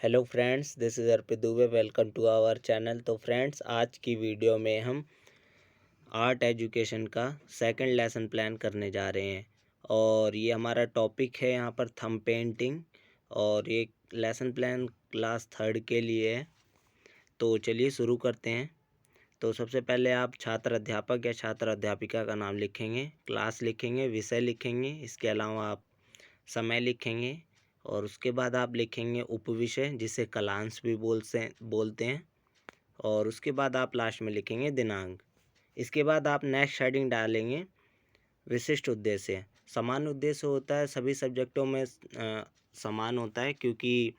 Hello friends, this is Arpit Dubey. Welcome to our channel. तो friends, आज की वीडियो में हम आर्ट एजुकेशन का सेकंड लेसन प्लान करने जा रहे हैं और ये हमारा टॉपिक है यहाँ पर थंब पेंटिंग। और ये लेसन प्लान क्लास थर्ड के लिए है। तो चलिए शुरू करते हैं। तो सबसे पहले आप छात्र अध्यापक या छात्र अध्यापिका का नाम लिखेंगे, क्लास लिखेंगे, विषय लिखेंगे, इसके अलावा आप समय लिखेंगे और उसके बाद आप लिखेंगे उपविषय, जिसे कलांश भी बोलते हैं। और उसके बाद आप लास्ट में लिखेंगे दिनांक। इसके बाद आप नेक्स्ट हेडिंग डालेंगे विशिष्ट उद्देश्य। समान उद्देश्य होता है सभी सब्जेक्टों में, समान होता है, क्योंकि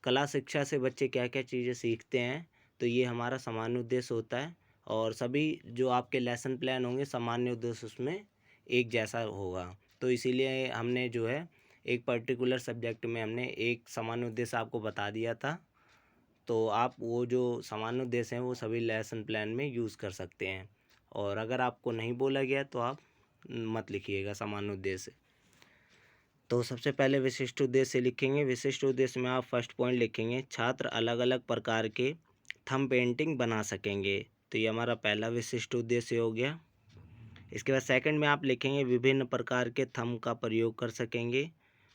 कला शिक्षा से बच्चे क्या क्या चीज़ें सीखते हैं, तो ये हमारा सामान्य उद्देश्य होता है। और सभी जो आपके लेसन प्लान होंगे सामान्य उद्देश्य उसमें एक जैसा होगा। तो इसीलिए हमने जो है एक पर्टिकुलर सब्जेक्ट में हमने एक सामान्य उद्देश्य आपको बता दिया था। तो आप वो जो सामान्य उद्देश्य हैं वो सभी लेसन प्लान में यूज़ कर सकते हैं। और अगर आपको नहीं बोला गया तो आप मत लिखिएगा सामान्य उद्देश्य। तो सबसे पहले विशिष्ट उद्देश्य लिखेंगे। विशिष्ट उद्देश्य में आप फर्स्ट पॉइंट लिखेंगे, छात्र अलग अलग प्रकार के थंब पेंटिंग बना सकेंगे। तो ये हमारा पहला विशिष्ट उद्देश्य हो गया। इसके बाद सेकंड में आप लिखेंगे विभिन्न प्रकार के थंब का प्रयोग कर सकेंगे।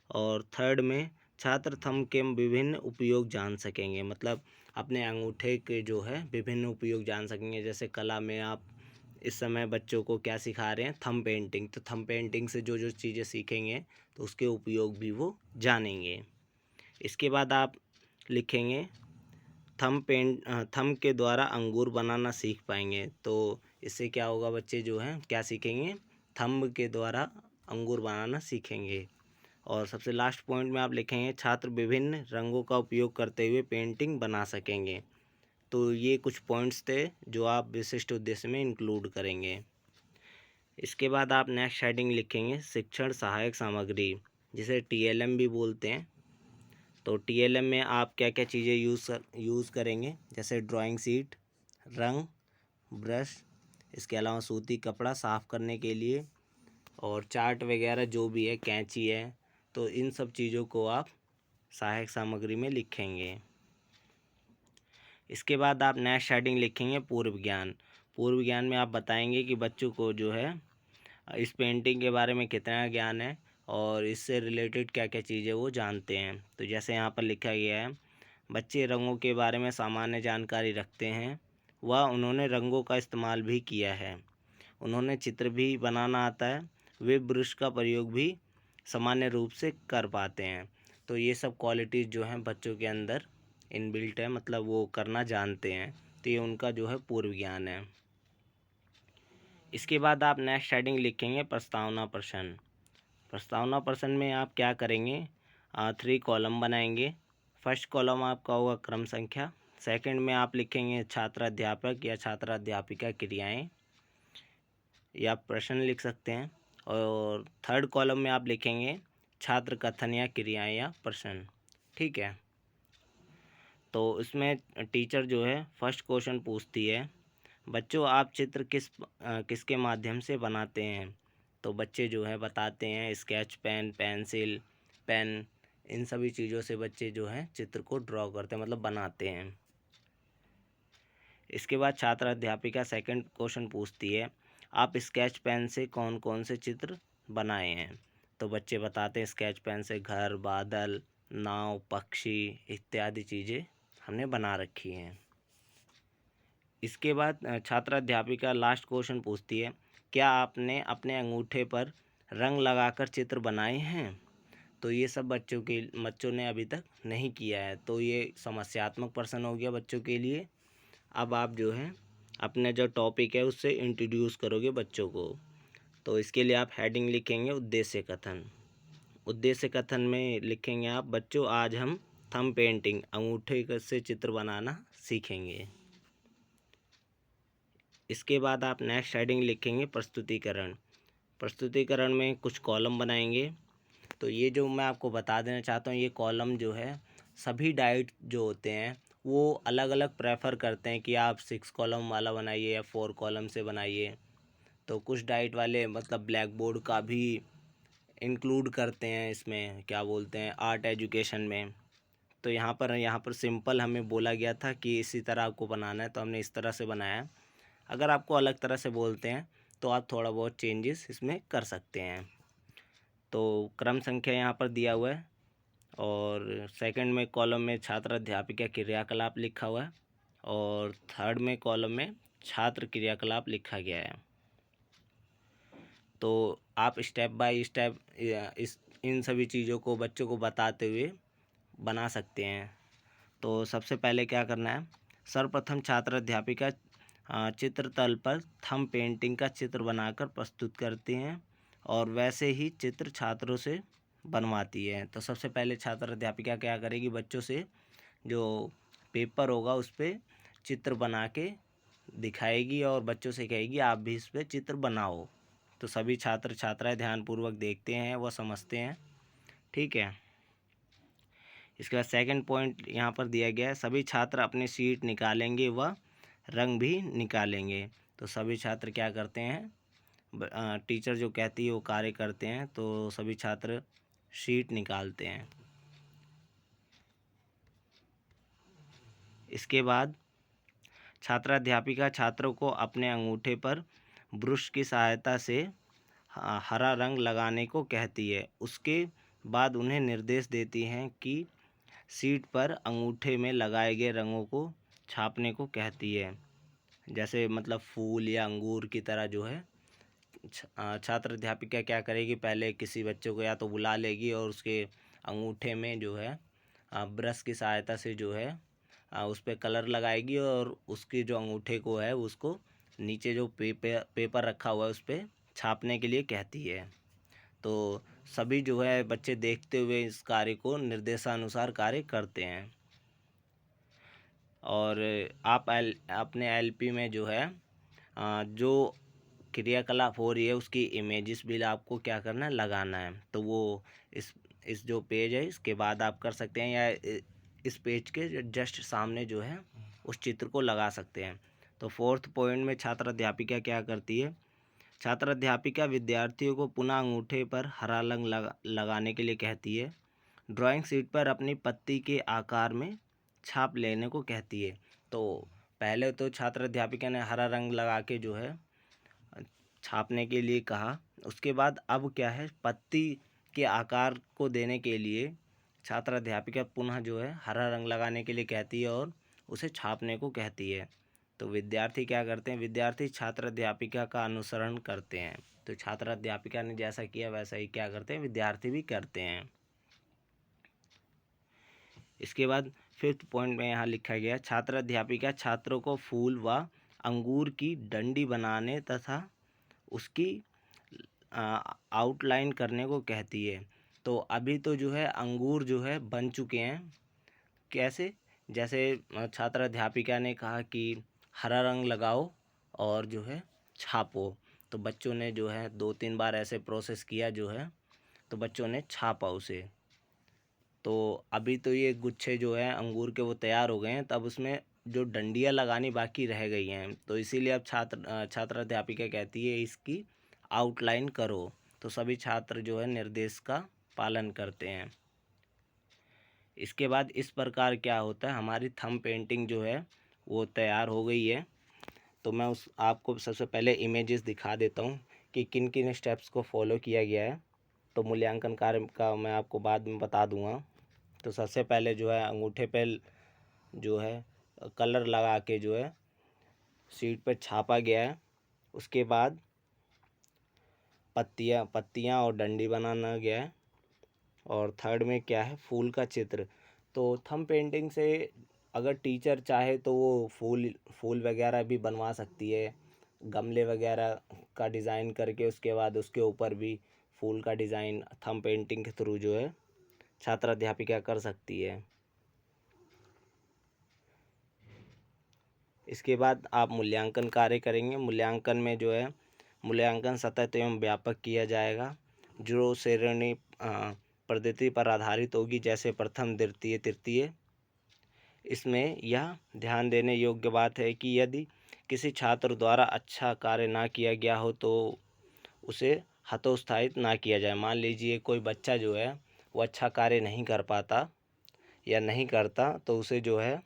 और थर्ड में छात्र थंब के विभिन्न उपयोग जान सकेंगे, मतलब अपने अंगूठे के जो है विभिन्न उपयोग जान सकेंगे। जैसे कला में आप इस समय बच्चों को क्या सिखा रहे हैं, थंब पेंटिंग। तो थंब पेंटिंग से जो जो चीज़ें सीखेंगे तो उसके उपयोग भी वो जानेंगे। इसके बाद आप लिखेंगे थंब के द्वारा अंगूर बनाना सीख पाएंगे। तो इससे क्या होगा, बच्चे जो हैं क्या सीखेंगे, थंब के द्वारा अंगूर बनाना सीखेंगे। और सबसे लास्ट पॉइंट में आप लिखेंगे छात्र विभिन्न रंगों का उपयोग करते हुए पेंटिंग बना सकेंगे। तो ये कुछ पॉइंट्स थे जो आप विशिष्ट उद्देश्य में इंक्लूड करेंगे। इसके बाद आप नेक्स्ट हेडिंग लिखेंगे शिक्षण सहायक सामग्री, जिसे टीएलएम भी बोलते हैं। तो टीएलएम में आप क्या क्या चीज़ें यूज़ करेंगे, जैसे ड्राइंग शीट, रंग, ब्रश, इसके अलावा सूती कपड़ा साफ़ करने के लिए, और चार्ट वगैरह जो भी है, कैंची है। तो इन सब चीज़ों को आप सहायक सामग्री में लिखेंगे। इसके बाद आप नेक्स्ट हेडिंग लिखेंगे पूर्व ज्ञान। पूर्व ज्ञान में आप बताएंगे कि बच्चों को जो है इस पेंटिंग के बारे में कितना ज्ञान है और इससे रिलेटेड क्या क्या चीज़ें वो जानते हैं। तो जैसे यहाँ पर लिखा गया है, बच्चे रंगों के बारे में सामान्य जानकारी रखते हैं, वह उन्होंने रंगों का इस्तेमाल भी किया है, उन्होंने चित्र भी बनाना आता है, वे ब्रश का प्रयोग भी सामान्य रूप से कर पाते हैं। तो ये सब क्वालिटीज़ जो हैं बच्चों के अंदर इनबिल्ट है, मतलब वो करना जानते हैं। तो ये उनका जो है पूर्व ज्ञान है। इसके बाद आप नेक्स्ट हेडिंग लिखेंगे प्रस्तावना प्रश्न। प्रस्तावना प्रश्न में आप क्या करेंगे, 3 कॉलम बनाएंगे। फर्स्ट कॉलम आपका होगा क्रम संख्या, सेकंड में आप लिखेंगे छात्र अध्यापक या छात्र अध्यापिका क्रियाएं, या प्रश्न लिख सकते हैं। और थर्ड कॉलम में आप लिखेंगे छात्र कथन या क्रियाएं या प्रश्न। ठीक है। तो इसमें टीचर जो है फर्स्ट क्वेश्चन पूछती है, बच्चों आप चित्र किसके माध्यम से बनाते हैं। तो बच्चे जो है बताते हैं स्केच पेन, पेंसिल, पेन, इन सभी चीज़ों से बच्चे जो हैं चित्र को ड्रॉ करते हैं, मतलब बनाते हैं। इसके बाद छात्र अध्यापिका सेकंड क्वेश्चन पूछती है, आप स्केच पेन से कौन कौन से चित्र बनाए हैं। तो बच्चे बताते हैं स्केच पेन से घर, बादल, नाव, पक्षी इत्यादि चीज़ें हमने बना रखी हैं। इसके बाद छात्र अध्यापिका लास्ट क्वेश्चन पूछती है, क्या आपने अपने अंगूठे पर रंग लगाकर चित्र बनाए हैं। तो ये सब बच्चों ने अभी तक नहीं किया है, तो ये समस्यात्मक प्रश्न हो गया बच्चों के लिए। अब आप जो है अपने जो टॉपिक है उससे इंट्रोड्यूस करोगे बच्चों को। तो इसके लिए आप हेडिंग लिखेंगे उद्देश्य कथन। उद्देश्य कथन में लिखेंगे आप, बच्चों आज हम थंब पेंटिंग अंगूठे से चित्र बनाना सीखेंगे। इसके बाद आप नेक्स्ट हेडिंग लिखेंगे प्रस्तुतिकरण। प्रस्तुतिकरण में कुछ कॉलम बनाएंगे। तो ये जो मैं आपको बता देना चाहता हूँ, ये कॉलम जो है सभी डाइट जो होते हैं वो अलग अलग प्रेफर करते हैं कि आप 6 कॉलम वाला बनाइए या 4 कॉलम से बनाइए। तो कुछ डाइट वाले मतलब ब्लैक बोर्ड का भी इंक्लूड करते हैं इसमें, क्या बोलते हैं, आर्ट एजुकेशन में। तो यहाँ पर सिंपल हमें बोला गया था कि इसी तरह आपको बनाना है, तो हमने इस तरह से बनाया है। अगर आपको अलग तरह से बोलते हैं तो आप थोड़ा बहुत चेंजेस इसमें कर सकते हैं। तो क्रम संख्या यहाँ पर दिया हुआ है और सेकंड में कॉलम में छात्र अध्यापिका क्रियाकलाप लिखा हुआ है और थर्ड में कॉलम में छात्र क्रियाकलाप लिखा गया है। तो आप स्टेप बाय स्टेप इन सभी चीज़ों को बच्चों को बताते हुए बना सकते हैं। तो सबसे पहले क्या करना है, सर्वप्रथम छात्र अध्यापिका चित्रतल पर थंब पेंटिंग का चित्र बनाकर प्रस्तुत करती हैं और वैसे ही चित्र छात्रों से बनवाती है। तो सबसे पहले छात्र अध्यापिका क्या करेगी, बच्चों से जो पेपर होगा उस पर चित्र बना के दिखाएगी और बच्चों से कहेगी आप भी इस पर चित्र बनाओ। तो सभी छात्र छात्राएं ध्यानपूर्वक देखते हैं, वह समझते हैं। ठीक है। इसके बाद सेकंड पॉइंट यहाँ पर दिया गया है, सभी छात्र अपने शीट निकालेंगे व रंग भी निकालेंगे। तो सभी छात्र क्या करते हैं, टीचर जो कहती है वो कार्य करते हैं। तो सभी छात्र शीट निकालते हैं। इसके बाद छात्र अध्यापिका छात्रों को अपने अंगूठे पर ब्रश की सहायता से हरा रंग लगाने को कहती है। उसके बाद उन्हें निर्देश देती हैं कि शीट पर अंगूठे में लगाए गए रंगों को छापने को कहती है। जैसे मतलब फूल या अंगूर की तरह जो है छात्र अध्यापिका क्या करेगी, पहले किसी बच्चे को या तो बुला लेगी और उसके अंगूठे में जो है ब्रश की सहायता से जो है उस पर कलर लगाएगी और उसकी जो अंगूठे को है उसको नीचे जो पेपर रखा हुआ है उस पर छापने के लिए कहती है। तो सभी जो है बच्चे देखते हुए इस कार्य को निर्देशानुसार कार्य करते हैं। और आप अपने एलपी में जो है जो क्रियाकलाप हो रही है उसकी इमेजेस भी आपको क्या करना है, लगाना है। तो वो इस जो पेज है इसके बाद आप कर सकते हैं या इस पेज के जस्ट सामने जो है उस चित्र को लगा सकते हैं। तो फोर्थ पॉइंट में छात्र अध्यापिका क्या करती है, छात्र अध्यापिका विद्यार्थियों को पुनः अंगूठे पर हरा रंग लगाने के लिए कहती है। ड्राइंग शीट पर अपनी पत्ती के आकार में छाप लेने को कहती है। तो पहले तो छात्र अध्यापिका ने हरा रंग लगा के जो है छापने के लिए कहा। उसके बाद अब क्या है, पत्ती के आकार को देने के लिए छात्र अध्यापिका पुनः जो है हरा रंग लगाने के लिए कहती है और उसे छापने को कहती है। तो विद्यार्थी क्या करते हैं, विद्यार्थी छात्र अध्यापिका का अनुसरण करते हैं। तो छात्र अध्यापिका ने जैसा किया वैसा ही क्या करते हैं, विद्यार्थी भी करते हैं। इसके बाद फिफ्थ पॉइंट में यहाँ लिखा गया, छात्र अध्यापिका छात्रों को फूल व अंगूर की डंडी बनाने तथा उसकी आउटलाइन करने को कहती है। तो अभी तो जो है अंगूर जो है बन चुके हैं। कैसे, जैसे छात्र अध्यापिका ने कहा कि हरा रंग लगाओ और जो है छापो। तो बच्चों ने जो है 2-3 बार ऐसे प्रोसेस किया जो है, तो बच्चों ने छापा उसे। तो अभी तो ये गुच्छे जो है अंगूर के वो तैयार हो गए हैं, तब उसमें जो डंडियाँ लगानी बाकी रह गई हैं। तो इसीलिए अब छात्र अध्यापिका कहती है इसकी आउटलाइन करो। तो सभी छात्र जो है निर्देश का पालन करते हैं। इसके बाद इस प्रकार क्या होता है, हमारी थंब पेंटिंग जो है वो तैयार हो गई है। तो मैं आपको सबसे पहले इमेजेस दिखा देता हूँ कि किन किन स्टेप्स को फॉलो किया गया है। तो मूल्यांकन कार्य का मैं आपको बाद में बता दूँगा। तो सबसे पहले जो है अंगूठे पे जो है कलर लगा के जो है शीट पर छापा गया है। उसके बाद पत्तियाँ और डंडी बनाना गया है। और थर्ड में क्या है, फूल का चित्र। तो थंब पेंटिंग से अगर टीचर चाहे तो वो फूल वगैरह भी बनवा सकती है, गमले वगैरह का डिज़ाइन करके उसके बाद उसके ऊपर भी फूल का डिज़ाइन थंब पेंटिंग के थ्रू जो है छात्र अध्यापिका कर सकती है। इसके बाद आप मूल्यांकन कार्य करेंगे। मूल्यांकन में जो है मूल्यांकन सतत एवं व्यापक किया जाएगा, जो श्रेणी पद्धति पर आधारित होगी, जैसे प्रथम द्वितीय तृतीय। इसमें यह ध्यान देने योग्य बात है कि यदि किसी छात्र द्वारा अच्छा कार्य ना किया गया हो तो उसे हतोत्साहित ना किया जाए। मान लीजिए कोई बच्चा जो है वो अच्छा कार्य नहीं कर पाता या नहीं करता तो उसे जो है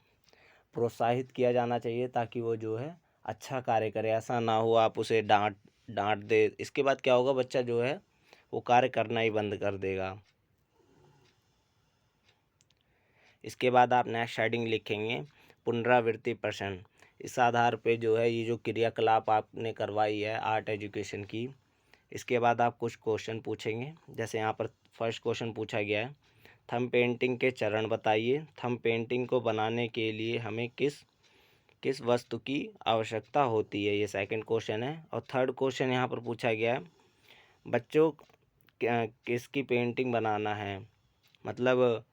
प्रोत्साहित किया जाना चाहिए, ताकि वो जो है अच्छा कार्य करे। ऐसा ना हो आप उसे डांट डांट दे, इसके बाद क्या होगा, बच्चा जो है वो कार्य करना ही बंद कर देगा। इसके बाद आप नेक्स्ट हेडिंग लिखेंगे पुनरावृत्ति प्रश्न। इस आधार पे जो है ये जो क्रियाकलाप आपने करवाई है आर्ट एजुकेशन की, इसके बाद आप कुछ क्वेश्चन पूछेंगे। जैसे यहाँ पर फर्स्ट क्वेश्चन पूछा गया है, थंब पेंटिंग के चरण बताइए। थंब पेंटिंग को बनाने के लिए हमें किस किस वस्तु की आवश्यकता होती है, ये सेकंड क्वेश्चन है। और थर्ड क्वेश्चन यहाँ पर पूछा गया है, बच्चों किसकी पेंटिंग बनाना है, मतलब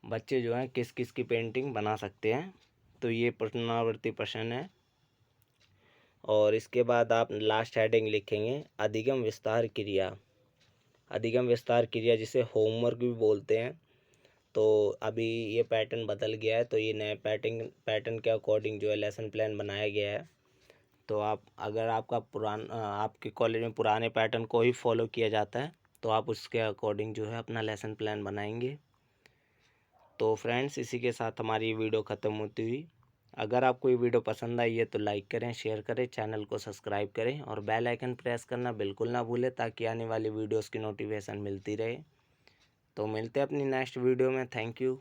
बच्चे जो हैं किस किस की पेंटिंग बना सकते हैं। तो ये पुनरावृत्ति प्रश्न है। और इसके बाद आप लास्ट हेडिंग लिखेंगे अधिगम विस्तार क्रिया। अधिगम विस्तार क्रिया जिसे होमवर्क भी बोलते हैं। तो अभी ये पैटर्न बदल गया है, तो ये नए पैटर्न के अकॉर्डिंग जो है लेसन प्लान बनाया गया है। तो आप अगर आपका आपके कॉलेज में पुराने पैटर्न को ही फॉलो किया जाता है तो आप उसके अकॉर्डिंग जो है अपना लेसन प्लान बनाएंगे। तो फ्रेंड्स, इसी के साथ हमारी वीडियो ख़त्म होती हुई। अगर आपको ये वीडियो पसंद आई है तो लाइक करें, शेयर करें, चैनल को सब्सक्राइब करें और बेल आइकन प्रेस करना बिल्कुल ना भूलें, ताकि आने वाली वीडियोस की नोटिफिकेशन मिलती रहे। तो मिलते हैं अपनी नेक्स्ट वीडियो में। Thank you.